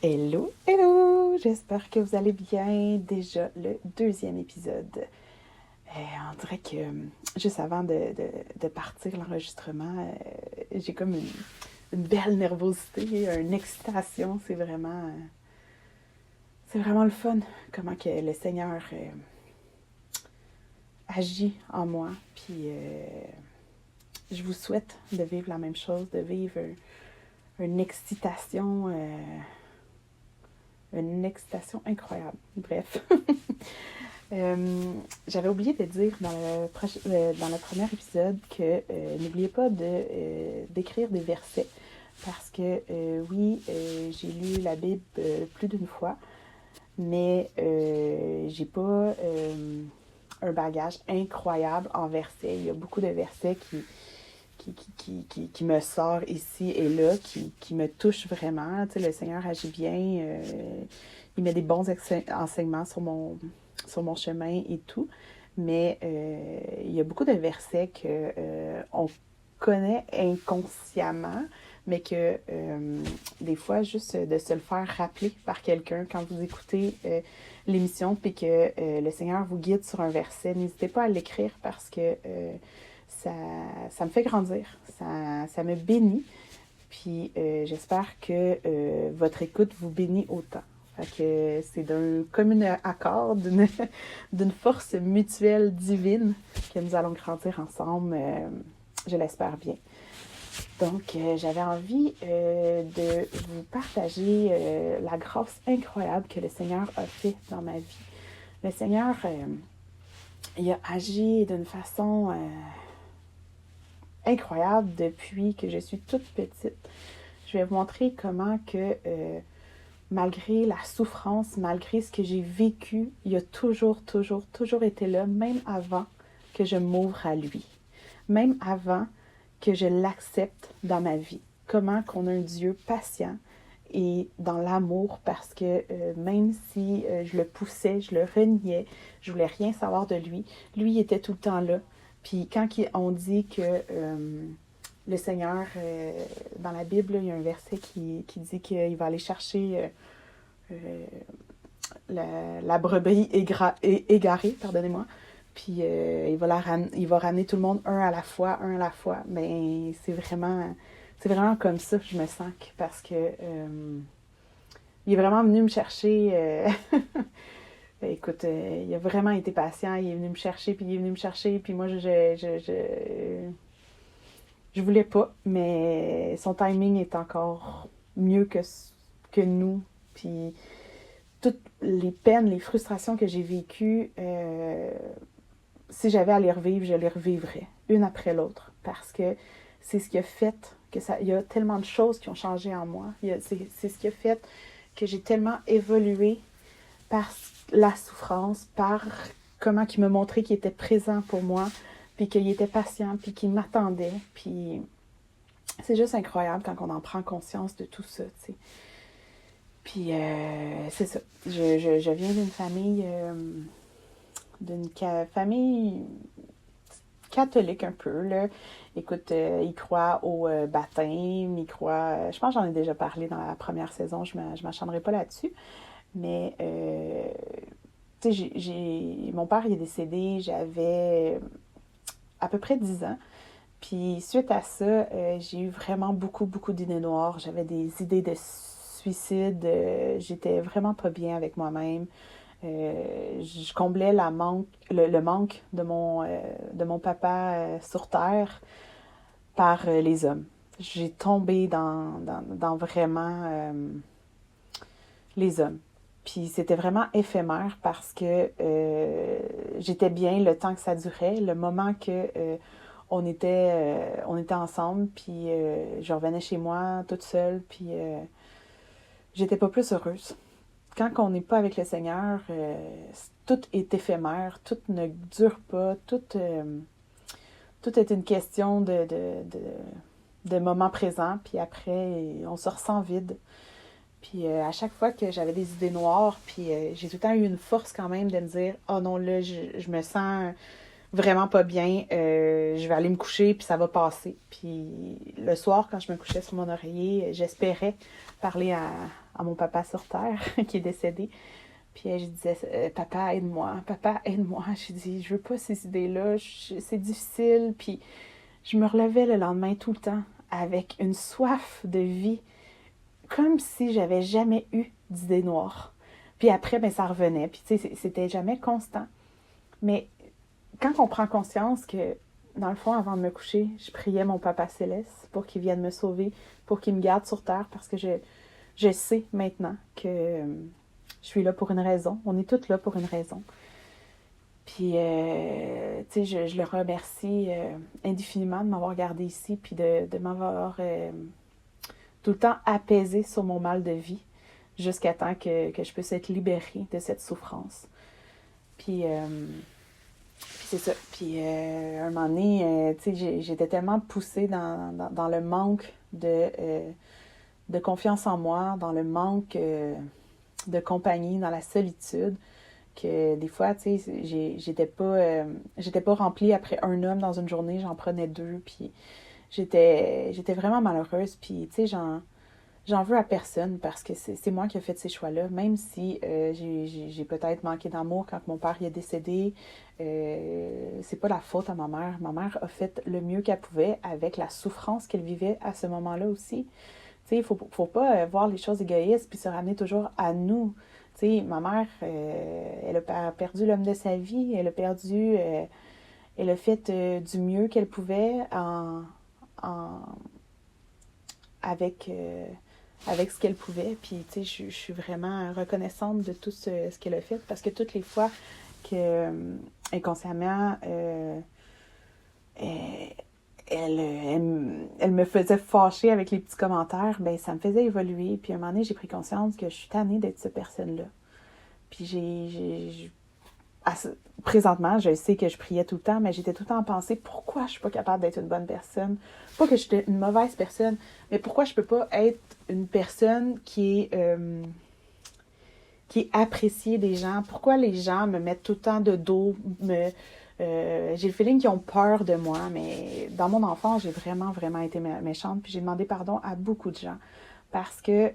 Hello, hello! J'espère que vous allez bien. Déjà le deuxième épisode. On dirait que juste avant de partir l'enregistrement, j'ai comme une belle nervosité, une excitation. C'est vraiment le fun. Comment que le Seigneur agit en moi. Puis je vous souhaite de vivre la même chose, de vivre une excitation. Une excitation incroyable. Bref. J'avais oublié de dire dans le premier épisode que n'oubliez pas d'écrire des versets parce que oui, j'ai lu la Bible plus d'une fois, mais j'ai pas un bagage incroyable en versets. Il y a beaucoup de versets qui me sort ici et là, qui me touche vraiment. Tu sais, le Seigneur agit bien, il met des bons enseignements sur mon chemin et tout. Mais il y a beaucoup de versets que on connaît inconsciemment, mais que des fois, juste de se le faire rappeler par quelqu'un quand vous écoutez l'émission, puis que le Seigneur vous guide sur un verset, n'hésitez pas à l'écrire parce que ça me fait grandir, ça me bénit, puis j'espère que votre écoute vous bénit autant. Fait que c'est d'un commun accord, d'une force mutuelle divine que nous allons grandir ensemble, je l'espère bien. Donc, j'avais envie de vous partager la grâce incroyable que le Seigneur a fait dans ma vie. Le Seigneur, il a agi d'une façon incroyable depuis que je suis toute petite. Je vais vous montrer comment que malgré la souffrance, malgré ce que j'ai vécu, il a toujours été là, même avant que je m'ouvre à lui. Même avant que je l'accepte dans ma vie. Comment qu'on a un Dieu patient et dans l'amour parce que même si je le poussais, je le reniais, je voulais rien savoir de lui, lui il était tout le temps là. Puis quand on dit que le Seigneur, dans la Bible, il y a un verset qui dit qu'il va aller chercher la brebis égarée, pardonnez-moi, puis il va ramener tout le monde un à la fois. Mais c'est vraiment comme ça que je me sens, parce que il est vraiment venu me chercher. Écoute, il a vraiment été patient, il est venu me chercher, puis moi, je voulais pas, mais son timing est encore mieux que nous, puis toutes les peines, les frustrations que j'ai vécues, si j'avais à les revivre, je les revivrais, une après l'autre, parce que c'est ce qui a fait que ça. Il y a tellement de choses qui ont changé en moi. C'est ce qui a fait que j'ai tellement évolué par la souffrance, par comment il me montrait qu'il était présent pour moi, puis qu'il était patient, puis qu'il m'attendait. Puis c'est juste incroyable quand on en prend conscience de tout ça, tu sais. Puis c'est ça. Je viens d'une famille catholique un peu, là. Écoute, ils croient au baptême, ils croient. Je pense que j'en ai déjà parlé dans la première saison, je m'acharnerai pas là-dessus. Mais, tu sais, mon père il est décédé, j'avais à peu près 10 ans. Puis suite à ça, j'ai eu vraiment beaucoup d'idées noires. J'avais des idées de suicide. J'étais vraiment pas bien avec moi-même. Je comblais le manque de mon papa sur Terre par les hommes. J'ai tombé dans vraiment les hommes. Puis c'était vraiment éphémère parce que j'étais bien le temps que ça durait, le moment que on était ensemble, puis je revenais chez moi toute seule, puis j'étais pas plus heureuse. Quand on n'est pas avec le Seigneur, tout est éphémère, tout ne dure pas, tout est une question de moment présent, puis après, on se ressent vide. Puis à chaque fois que j'avais des idées noires, puis j'ai tout le temps eu une force quand même de me dire « Oh non, là, je me sens vraiment pas bien, je vais aller me coucher, puis ça va passer. » Puis le soir, quand je me couchais sur mon oreiller, j'espérais parler à mon papa sur terre qui est décédé. Puis je disais, papa, aide-moi, papa, aide-moi. J'ai dit, je veux pas ces idées-là, c'est difficile. Puis je me relevais le lendemain tout le temps avec une soif de vie, comme si j'avais jamais eu d'idées noires. Puis après, ben ça revenait. Puis tu sais, c'était jamais constant. Mais quand on prend conscience que, dans le fond, avant de me coucher, je priais mon Papa Céleste pour qu'il vienne me sauver, pour qu'il me garde sur terre, parce que je sais maintenant que je suis là pour une raison. On est toutes là pour une raison. Puis, tu sais, je le remercie indéfiniment de m'avoir gardée ici, puis de m'avoir tout le temps apaisée sur mon mal de vie, jusqu'à temps que je puisse être libérée de cette souffrance. Puis c'est ça. Puis, un moment donné, tu sais, j'étais tellement poussée dans le manque de confiance en moi, dans le manque de compagnie, dans la solitude, que des fois, tu sais, j'étais pas remplie après un homme dans une journée, j'en prenais deux, puis j'étais vraiment malheureuse, puis tu sais, j'en veux à personne parce que c'est moi qui ai fait ces choix-là, même si j'ai peut-être manqué d'amour quand mon père y est décédé. C'est pas la faute à ma mère. Ma mère a fait le mieux qu'elle pouvait avec la souffrance qu'elle vivait à ce moment-là aussi. Tu sais, il faut pas voir les choses égoïstes puis se ramener toujours à nous. Tu sais, ma mère, elle a perdu l'homme de sa vie, elle a fait du mieux qu'elle pouvait en, avec ce qu'elle pouvait. Puis, tu sais, je suis vraiment reconnaissante de tout ce qu'elle a fait parce que toutes les fois que, inconsciemment, elle me faisait fâcher avec les petits commentaires, ben ça me faisait évoluer. Puis, à un moment donné, j'ai pris conscience que je suis tannée d'être cette personne-là. Puis, présentement, je sais que je priais tout le temps, mais j'étais tout le temps à penser pourquoi je suis pas capable d'être une bonne personne. Pas que je suis une mauvaise personne, mais pourquoi je peux pas être une personne qui est appréciée des gens. Pourquoi les gens me mettent tout le temps de dos, j'ai le feeling qu'ils ont peur de moi, mais dans mon enfance, j'ai vraiment, vraiment été méchante, puis j'ai demandé pardon à beaucoup de gens. Parce que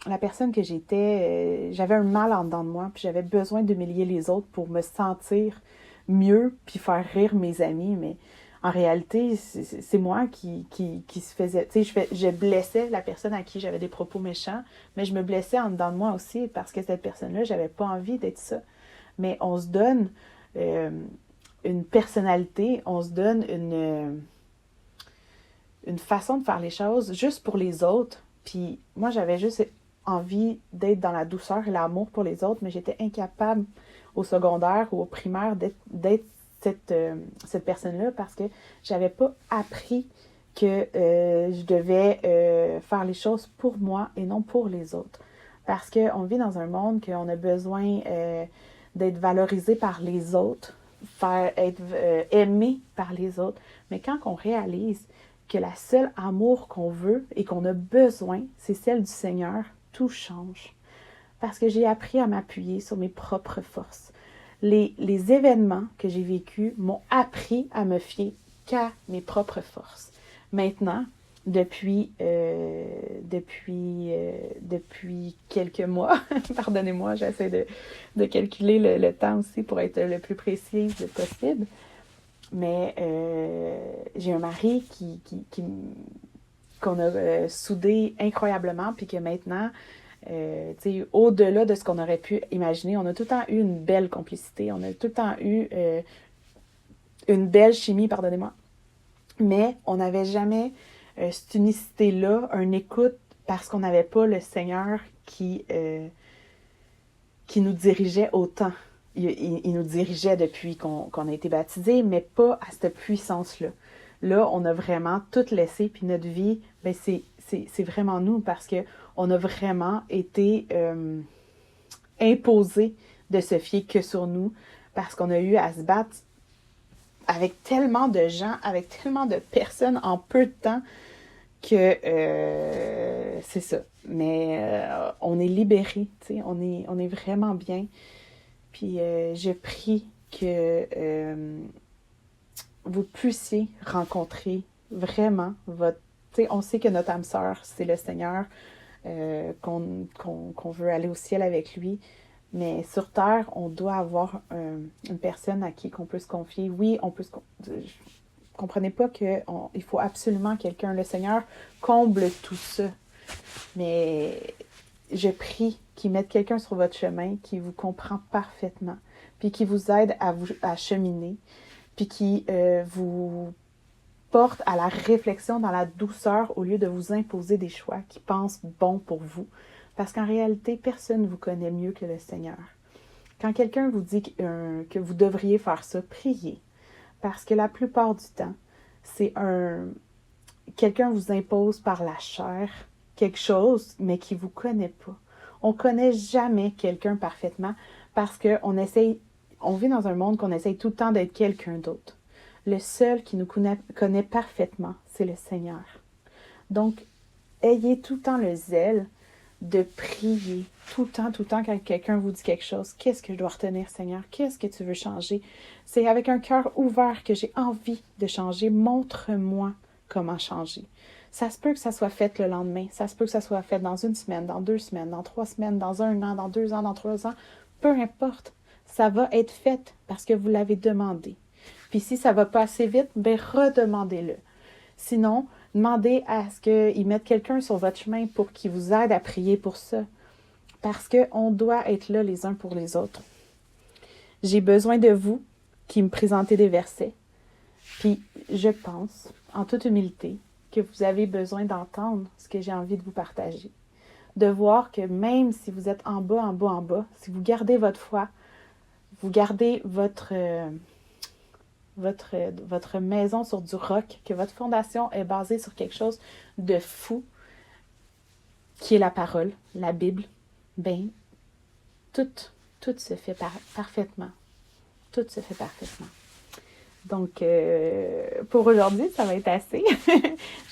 la personne que j'étais, j'avais un mal en dedans de moi, puis j'avais besoin d'humilier les autres pour me sentir mieux, puis faire rire mes amis. Mais en réalité, c'est moi qui se faisait... Tu sais, je blessais la personne à qui j'avais des propos méchants, mais je me blessais en dedans de moi aussi, parce que cette personne-là, j'avais pas envie d'être ça. Mais on se donne une personnalité, on se donne une façon de faire les choses juste pour les autres. Puis moi, j'avais juste envie d'être dans la douceur et l'amour pour les autres, mais j'étais incapable au secondaire ou au primaire d'être cette personne-là parce que j'avais pas appris que je devais faire les choses pour moi et non pour les autres. Parce qu'on vit dans un monde qu'on a besoin d'être valorisé par les autres, être aimé par les autres. Mais quand on réalise que la seule amour qu'on veut et qu'on a besoin, c'est celle du Seigneur, tout change. Parce que j'ai appris à m'appuyer sur mes propres forces. Les événements que j'ai vécus m'ont appris à me fier qu'à mes propres forces. Maintenant, depuis quelques mois, pardonnez-moi, j'essaie de calculer le temps aussi pour être le plus précise possible, mais j'ai un mari qu'on a soudé incroyablement, puis que maintenant, au-delà de ce qu'on aurait pu imaginer, on a tout le temps eu une belle complicité, on a tout le temps eu une belle chimie, pardonnez-moi, mais on n'avait jamais cette unicité-là, une écoute, parce qu'on n'avait pas le Seigneur qui nous dirigeait autant. Il nous dirigeait depuis qu'on a été baptisés, mais pas à cette puissance-là. Là, on a vraiment tout laissé, puis notre vie, ben c'est vraiment nous, parce qu'on a vraiment été imposé de se fier que sur nous, parce qu'on a eu à se battre avec tellement de gens, avec tellement de personnes en peu de temps, que c'est ça. Mais on est libérés, tu sais, on est vraiment bien. Puis je prie que vous puissiez rencontrer vraiment votre... Tu sais, on sait que notre âme sœur, c'est le Seigneur. qu'on veut aller au ciel avec lui. Mais sur terre, on doit avoir une personne à qui on peut se confier. Oui, on peut se confier. Comprenez pas qu'il faut absolument quelqu'un. Le Seigneur comble tout ça. Mais je prie qu'il mette quelqu'un sur votre chemin qui vous comprend parfaitement, puis qui vous aide à cheminer, puis qui vous porte à la réflexion dans la douceur au lieu de vous imposer des choix qui pensent bon pour vous. Parce qu'en réalité, personne ne vous connaît mieux que le Seigneur. Quand quelqu'un vous dit que vous devriez faire ça, priez. Parce que la plupart du temps, quelqu'un vous impose par la chair quelque chose, mais qui ne vous connaît pas. On ne connaît jamais quelqu'un parfaitement parce qu'on vit dans un monde qu'on essaye tout le temps d'être quelqu'un d'autre. Le seul qui nous connaît parfaitement, c'est le Seigneur. Donc, ayez tout le temps le zèle de prier, tout le temps quand quelqu'un vous dit quelque chose. Qu'est-ce que je dois retenir, Seigneur? Qu'est-ce que tu veux changer? C'est avec un cœur ouvert que j'ai envie de changer. Montre-moi comment changer. Ça se peut que ça soit fait le lendemain. Ça se peut que ça soit fait dans 1 semaine, dans 2 semaines, dans 3 semaines, dans 1 an, dans 2 ans, dans 3 ans. Peu importe. Ça va être fait parce que vous l'avez demandé. Puis si ça va pas assez vite, ben redemandez-le. Sinon, demandez à ce qu'ils mettent quelqu'un sur votre chemin pour qu'il vous aide à prier pour ça. Parce qu'on doit être là les uns pour les autres. J'ai besoin de vous qui me présentez des versets. Puis je pense, en toute humilité, que vous avez besoin d'entendre ce que j'ai envie de vous partager. De voir que même si vous êtes en bas, si vous gardez votre foi, vous gardez votre maison sur du roc, que votre fondation est basée sur quelque chose de fou, qui est la parole, la Bible, ben, tout se fait parfaitement. Tout se fait parfaitement. Donc, pour aujourd'hui, ça va être assez.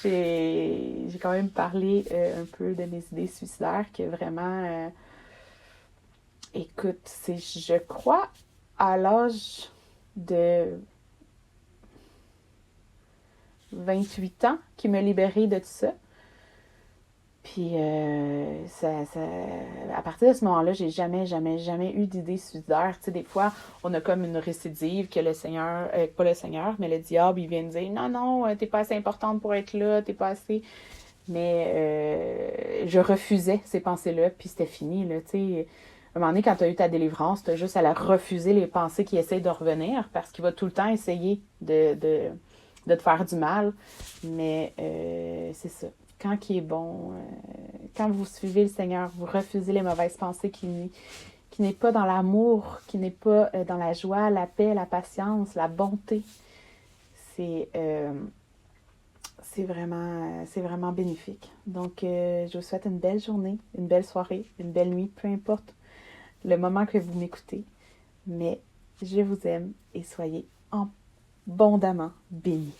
J'ai quand même parlé un peu de mes idées suicidaires, que vraiment, écoute, c'est, je crois, à l'âge de 28 ans qui m'a libérée de tout ça. Puis, à partir de ce moment-là, j'ai jamais eu d'idée suicidaire. Tu sais, des fois, on a comme une récidive que le Seigneur, pas le Seigneur, mais le diable, il vient dire, non, t'es pas assez importante pour être là, t'es pas assez... Mais je refusais ces pensées-là, puis c'était fini, là, tu sais. À un moment donné, quand t'as eu ta délivrance, t'as juste à la refuser les pensées qui essayent de revenir, parce qu'il va tout le temps essayer de te faire du mal. Mais c'est ça. Quand il est bon, quand vous suivez le Seigneur, vous refusez les mauvaises pensées qui n'est pas dans l'amour, qui n'est pas dans la joie, la paix, la patience, la bonté. C'est vraiment bénéfique. Donc, je vous souhaite une belle journée, une belle soirée, une belle nuit, peu importe le moment que vous m'écoutez. Mais je vous aime et soyez abondamment bénis.